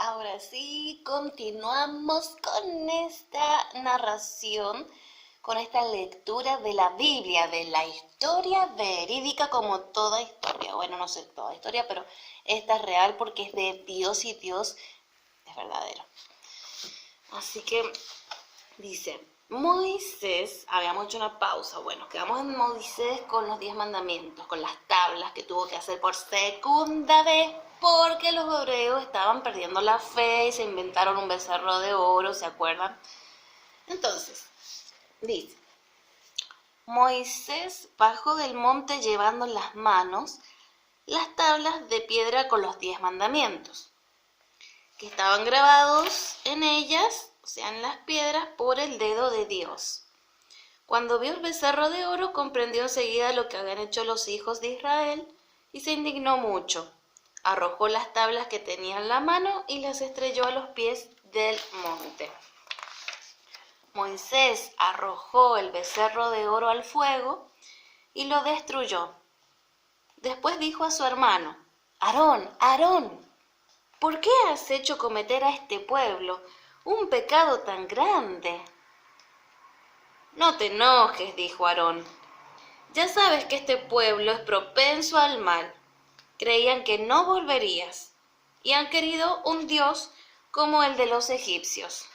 Ahora sí, continuamos con esta narración, con esta lectura de la Biblia, de la historia verídica como toda historia. Bueno, no sé toda historia, pero esta es real porque es de Dios y Dios es verdadero. Así que dice, Moisés, habíamos hecho una pausa, bueno, quedamos en Moisés con los 10 mandamientos, con las tablas que tuvo que hacer por segunda vez, porque los hebreos estaban perdiendo la fe y se inventaron un becerro de oro, ¿se acuerdan? Entonces, dice, Moisés bajó del monte llevando en las manos las tablas de piedra con los 10 mandamientos, que estaban grabados en ellas, o sea, en las piedras, por el dedo de Dios. Cuando vio el becerro de oro, comprendió enseguida lo que habían hecho los hijos de Israel y se indignó mucho. Arrojó las tablas que tenía en la mano y las estrelló a los pies del monte. Moisés arrojó el becerro de oro al fuego y lo destruyó. Después dijo a su hermano, Aarón, Aarón, ¿por qué has hecho cometer a este pueblo un pecado tan grande? No te enojes, dijo Aarón. Ya sabes que este pueblo es propenso al mal. Creían que no volverías y han querido un Dios como el de los egipcios.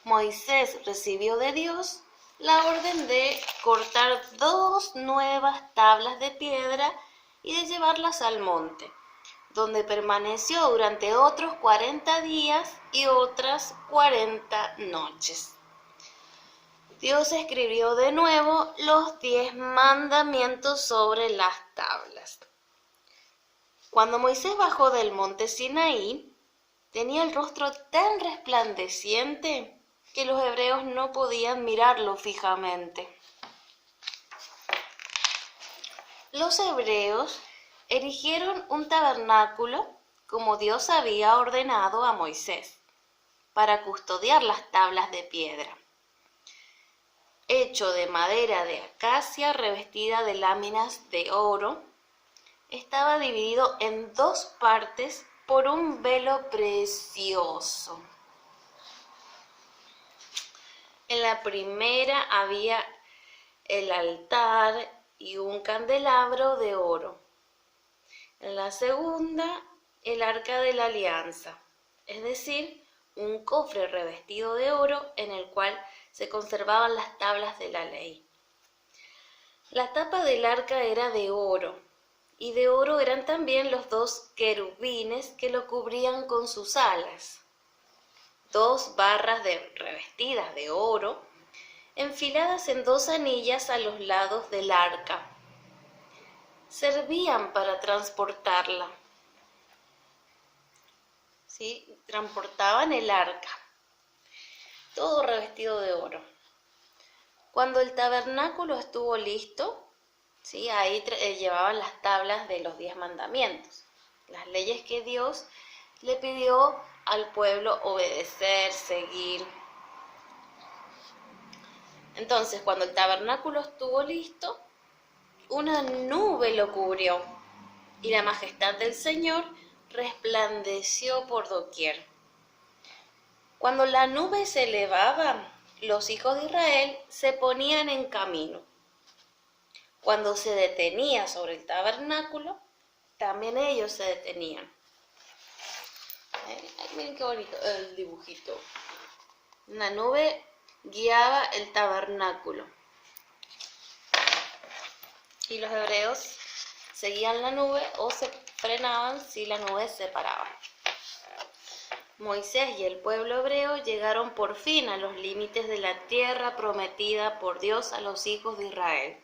Moisés recibió de Dios la orden de cortar 2 nuevas tablas de piedra y de llevarlas al monte, donde permaneció durante otros 40 días y otras 40 noches. Dios escribió de nuevo los 10 mandamientos sobre las tablas. Cuando Moisés bajó del monte Sinaí, tenía el rostro tan resplandeciente que los hebreos no podían mirarlo fijamente. Los hebreos erigieron un tabernáculo como Dios había ordenado a Moisés, para custodiar las tablas de piedra, hecho de madera de acacia revestida de láminas de oro. Estaba dividido en 2 partes por un velo precioso. En la primera había el altar y un candelabro de oro. En la segunda, el arca de la alianza, es decir, un cofre revestido de oro en el cual se conservaban las tablas de la ley. La tapa del arca era de oro, y de oro eran también los 2 querubines que lo cubrían con sus alas. 2 barras revestidas de oro, enfiladas en 2 anillas a los lados del arca. Servían para transportarla. ¿Sí? Transportaban el arca, todo revestido de oro. Cuando el tabernáculo estuvo listo, ¿sí? Ahí llevaban las tablas de los 10 mandamientos, las leyes que Dios le pidió al pueblo obedecer, seguir. Entonces, cuando el tabernáculo estuvo listo, una nube lo cubrió y la majestad del Señor resplandeció por doquier. Cuando la nube se elevaba, los hijos de Israel se ponían en camino. Cuando se detenía sobre el tabernáculo, también ellos se detenían. Miren qué bonito el dibujito. Una nube guiaba el tabernáculo. Y los hebreos seguían la nube o se frenaban si la nube se paraba. Moisés y el pueblo hebreo llegaron por fin a los límites de la tierra prometida por Dios a los hijos de Israel,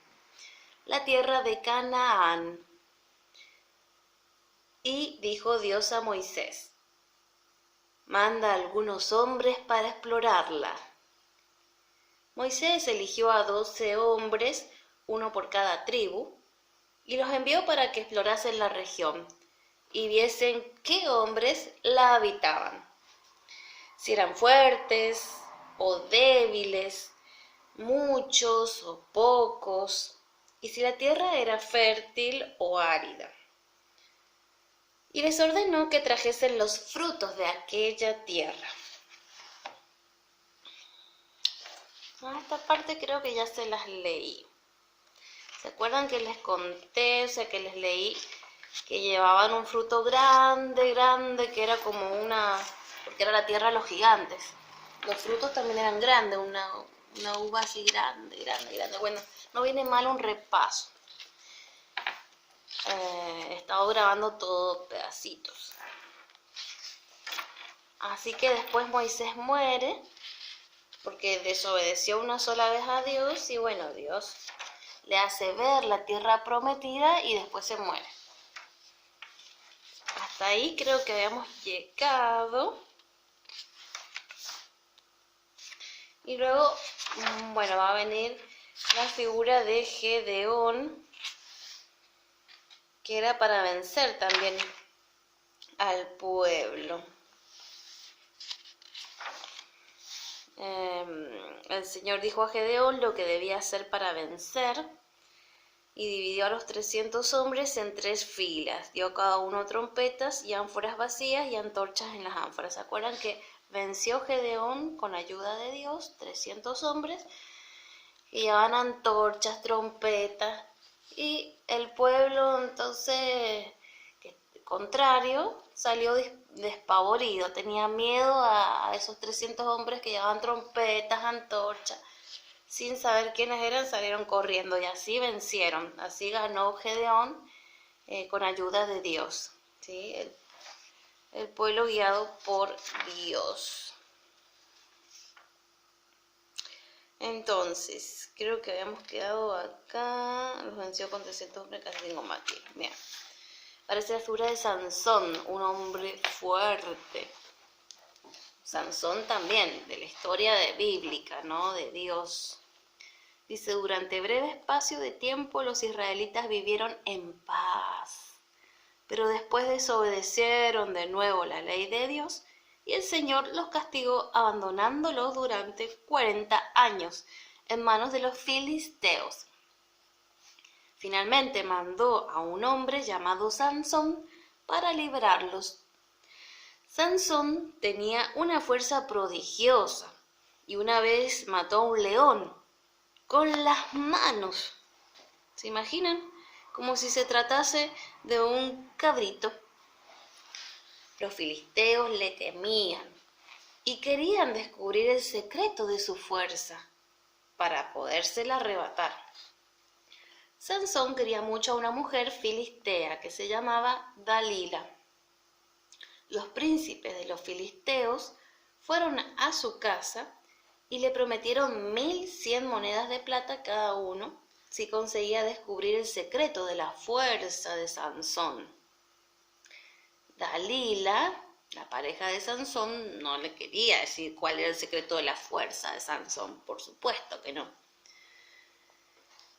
la tierra de Canaán. Y dijo Dios a Moisés, manda a algunos hombres para explorarla. Moisés eligió a 12 hombres, uno por cada tribu, y los envió para que explorasen la región y viesen qué hombres la habitaban, si eran fuertes o débiles, muchos o pocos, y si la tierra era fértil o árida. y les ordenó que trajesen los frutos de aquella tierra. Esta parte creo que ya se las leí. ¿Se acuerdan que les conté, que les leí que llevaban un fruto grande, grande, que era como porque era la tierra de los gigantes? Los frutos también eran grandes, una uva así grande, grande, grande. Bueno, no viene mal un repaso. He estado grabando todo pedacitos. Así que después Moisés muere porque desobedeció una sola vez a Dios y bueno, Dios le hace ver la tierra prometida y después se muere. Hasta ahí creo que habíamos llegado. Y luego, bueno, va a venir la figura de Gedeón, que era para vencer también al pueblo. El Señor dijo a Gedeón lo que debía hacer para vencer y dividió a los 300 hombres en 3 filas. Dio a cada uno trompetas y ánforas vacías y antorchas en las ánforas. ¿Se acuerdan que venció Gedeón con ayuda de Dios, 300 hombres? Y llevaban antorchas, trompetas. Y el pueblo entonces, contrario, salió despavorido. Tenía miedo a esos 300 hombres que llevaban trompetas, antorchas. Sin saber quiénes eran, salieron corriendo y así vencieron. Así ganó Gedeón con ayuda de Dios. ¿Sí? El pueblo guiado por Dios. Entonces, creo que habíamos quedado acá. Los venció con 300 hombres, casi tengo más aquí. Bien. Parece la figura de Sansón, un hombre fuerte. Sansón también, de la historia bíblica, ¿no? De Dios. Dice, durante breve espacio de tiempo los israelitas vivieron en paz, pero después desobedecieron de nuevo la ley de Dios y el Señor los castigó abandonándolos durante 40 años en manos de los filisteos. Finalmente mandó a un hombre llamado Sansón para librarlos. Sansón tenía una fuerza prodigiosa y una vez mató a un león con las manos. ¿Se imaginan? Como si se tratase de un cabrito. Los filisteos le temían y querían descubrir el secreto de su fuerza para podérsela arrebatar. Sansón quería mucho a una mujer filistea que se llamaba Dalila. Los príncipes de los filisteos fueron a su casa y le prometieron 1100 monedas de plata cada uno si conseguía descubrir el secreto de la fuerza de Sansón. Dalila, la pareja de Sansón, no le quería decir cuál era el secreto de la fuerza de Sansón, por supuesto que no.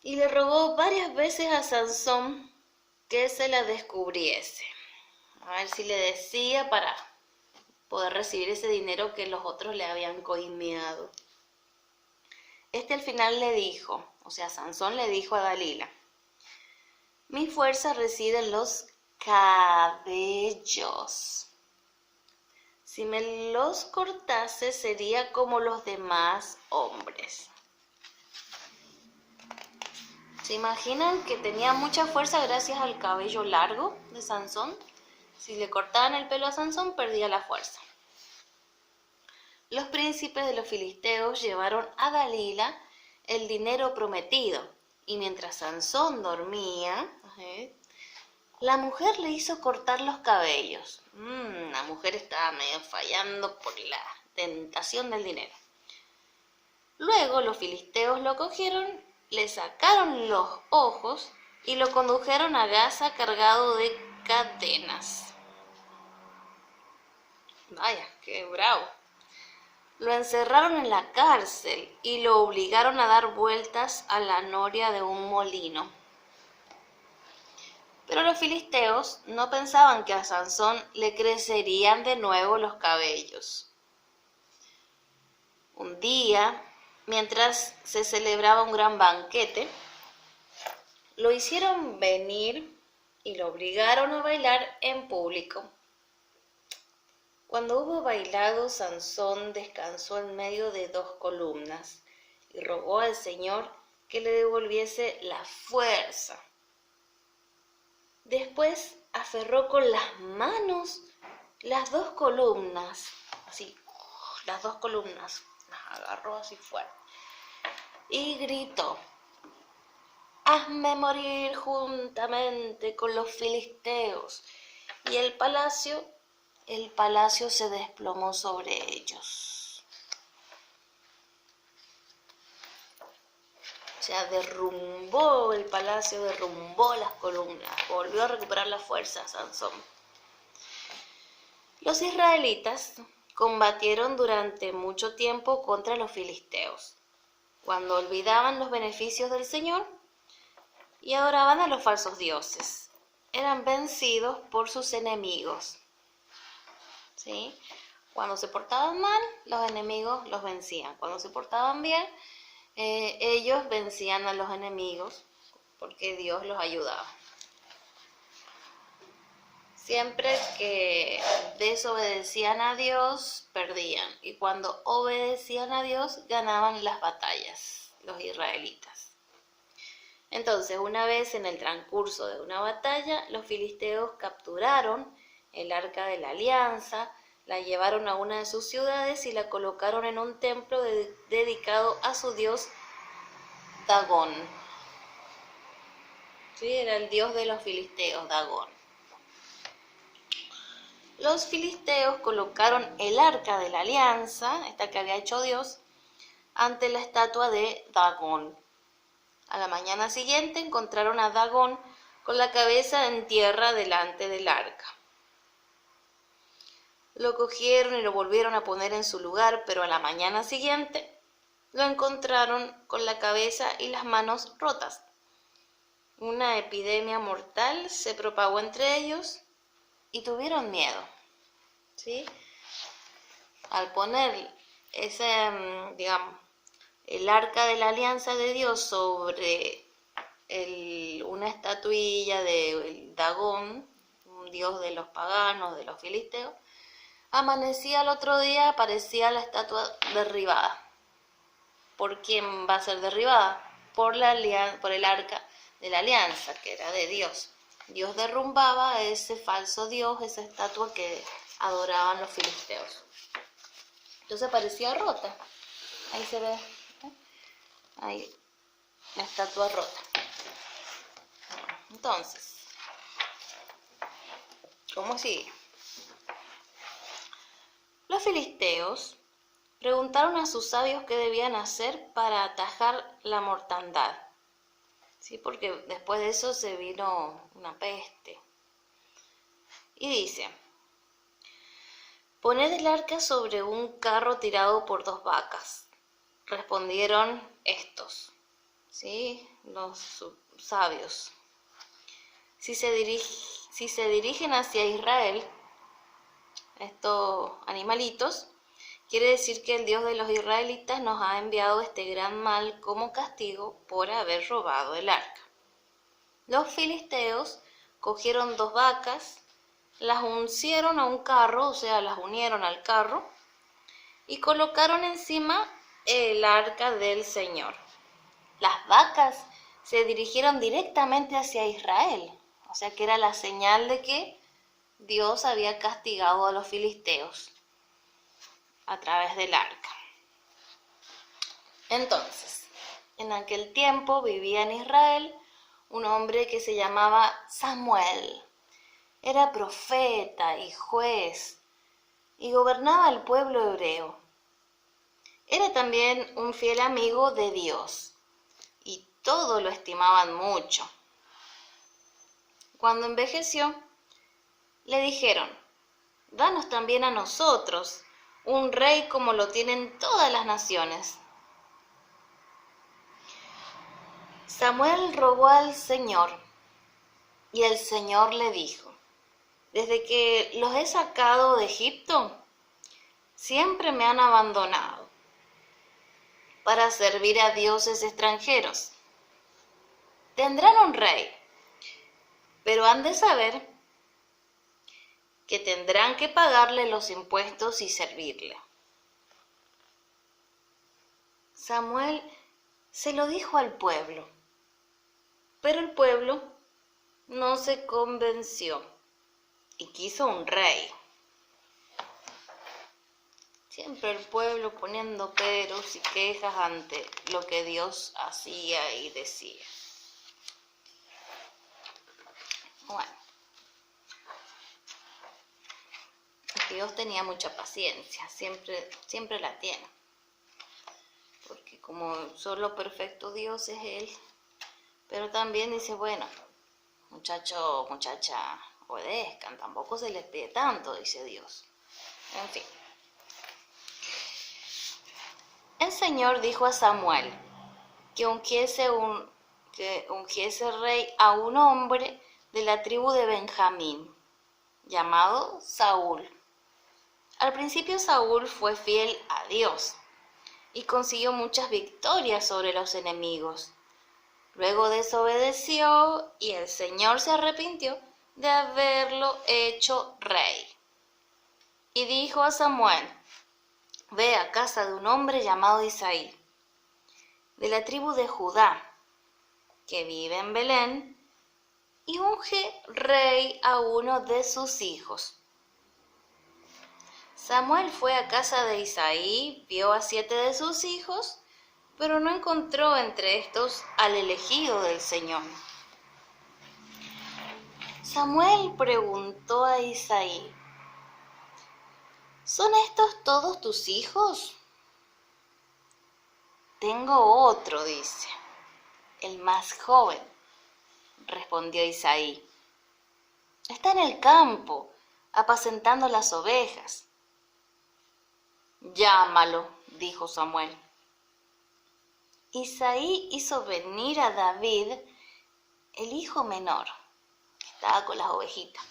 Y le rogó varias veces a Sansón que se la descubriese. A ver si le decía para poder recibir ese dinero que los otros le habían coimeado. Al final le dijo, o sea, Sansón le dijo a Dalila, mi fuerza reside en los cabellos. Si me los cortase sería como los demás hombres. ¿Se imaginan que tenía mucha fuerza gracias al cabello largo de Sansón? Si le cortaban el pelo a Sansón, perdía la fuerza. Los príncipes de los filisteos llevaron a Dalila el dinero prometido, y mientras Sansón dormía, la mujer le hizo cortar los cabellos. La mujer estaba medio fallando por la tentación del dinero. Luego los filisteos lo cogieron, le sacaron los ojos y lo condujeron a Gaza cargado de cadenas. Vaya, qué bravo. Lo encerraron en la cárcel y lo obligaron a dar vueltas a la noria de un molino. Pero los filisteos no pensaban que a Sansón le crecerían de nuevo los cabellos. Un día, mientras se celebraba un gran banquete, lo hicieron venir y lo obligaron a bailar en público. Cuando hubo bailado, Sansón descansó en medio de 2 columnas y rogó al Señor que le devolviese la fuerza. Después aferró con las manos las 2 columnas, así, las 2 columnas, las agarró así fuerte y gritó: «Hazme morir juntamente con los filisteos». Y el palacio se desplomó sobre ellos. O sea, derrumbó el palacio, derrumbó las columnas, volvió a recuperar la fuerza Sansón. Los israelitas combatieron durante mucho tiempo contra los filisteos, cuando olvidaban los beneficios del Señor y adoraban a los falsos dioses. Eran vencidos por sus enemigos. ¿Sí? Cuando se portaban mal, los enemigos los vencían. Cuando se portaban bien, ellos vencían a los enemigos porque Dios los ayudaba. Siempre que desobedecían a Dios, perdían. Y cuando obedecían a Dios, ganaban las batallas, los israelitas. Entonces, una vez en el transcurso de una batalla, los filisteos capturaron el Arca de la Alianza, la llevaron a una de sus ciudades y la colocaron en un templo dedicado a su dios Dagón. Sí, era el dios de los filisteos, Dagón. Los filisteos colocaron el Arca de la Alianza, esta que había hecho Dios, ante la estatua de Dagón. A la mañana siguiente encontraron a Dagón con la cabeza en tierra delante del arca. Lo cogieron y lo volvieron a poner en su lugar, pero a la mañana siguiente lo encontraron con la cabeza y las manos rotas. Una epidemia mortal se propagó entre ellos y tuvieron miedo. ¿Sí? Al poner el Arca de la Alianza de Dios sobre una estatuilla de Dagón, un dios de los paganos, de los filisteos, amanecía el otro día, aparecía la estatua derribada. ¿Por quién va a ser derribada? Por el Arca de la Alianza, que era de Dios. Dios derrumbaba a ese falso dios, esa estatua que adoraban los filisteos. Entonces parecía rota. Ahí se ve, ahí, la estatua rota. Entonces, ¿cómo sigue? Los filisteos preguntaron a sus sabios qué debían hacer para atajar la mortandad. Sí, porque después de eso se vino una peste. Y dice: «Poned el arca sobre un carro tirado por 2 vacas». Respondieron estos, ¿sí? Los sabios. Si se dirigen hacia Israel, estos animalitos, quiere decir que el Dios de los israelitas nos ha enviado este gran mal como castigo por haber robado el arca. Los filisteos cogieron 2 vacas, las uncieron a un carro, o sea, las unieron al carro, y colocaron encima el arca del Señor. Las vacas se dirigieron directamente hacia Israel, o sea que era la señal de que Dios había castigado a los filisteos a través del arca. Entonces, en aquel tiempo vivía en Israel un hombre que se llamaba Samuel. Era profeta y juez y gobernaba el pueblo hebreo. Era también un fiel amigo de Dios y todo lo estimaban mucho. Cuando envejeció, le dijeron: «Danos también a nosotros un rey como lo tienen todas las naciones». Samuel rogó al Señor y el Señor le dijo: «Desde que los he sacado de Egipto, siempre me han abandonado para servir a dioses extranjeros. Tendrán un rey, pero han de saber que tendrán que pagarle los impuestos y servirle. Samuel se lo dijo al pueblo, pero el pueblo no se convenció y quiso un rey. Siempre el pueblo poniendo peros y quejas ante lo que Dios hacía y decía. Bueno, Dios tenía mucha paciencia, siempre la tiene. Porque como solo perfecto Dios es Él, pero también dice, bueno, muchacho, muchacha, obedezcan, tampoco se les pide tanto, dice Dios. En fin. El Señor dijo a Samuel que ungiese rey a un hombre de la tribu de Benjamín, llamado Saúl. Al principio Saúl fue fiel a Dios y consiguió muchas victorias sobre los enemigos. Luego desobedeció y el Señor se arrepintió de haberlo hecho rey. Y dijo a Samuel: ve a casa de un hombre llamado Isaí, de la tribu de Judá, que vive en Belén, y unge rey a uno de sus hijos. Samuel fue a casa de Isaí, vio a 7 de sus hijos, pero no encontró entre estos al elegido del Señor. Samuel preguntó a Isaí: ¿son estos todos tus hijos? Tengo otro, dice, el más joven, respondió Isaí. Está en el campo, apacentando las ovejas. Llámalo, dijo Samuel. Isaí hizo venir a David, el hijo menor, que estaba con las ovejitas.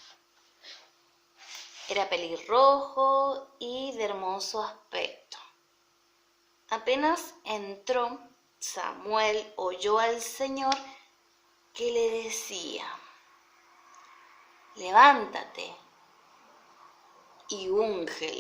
Era pelirrojo y de hermoso aspecto. Apenas entró, Samuel oyó al Señor que le decía: levántate y úngelo,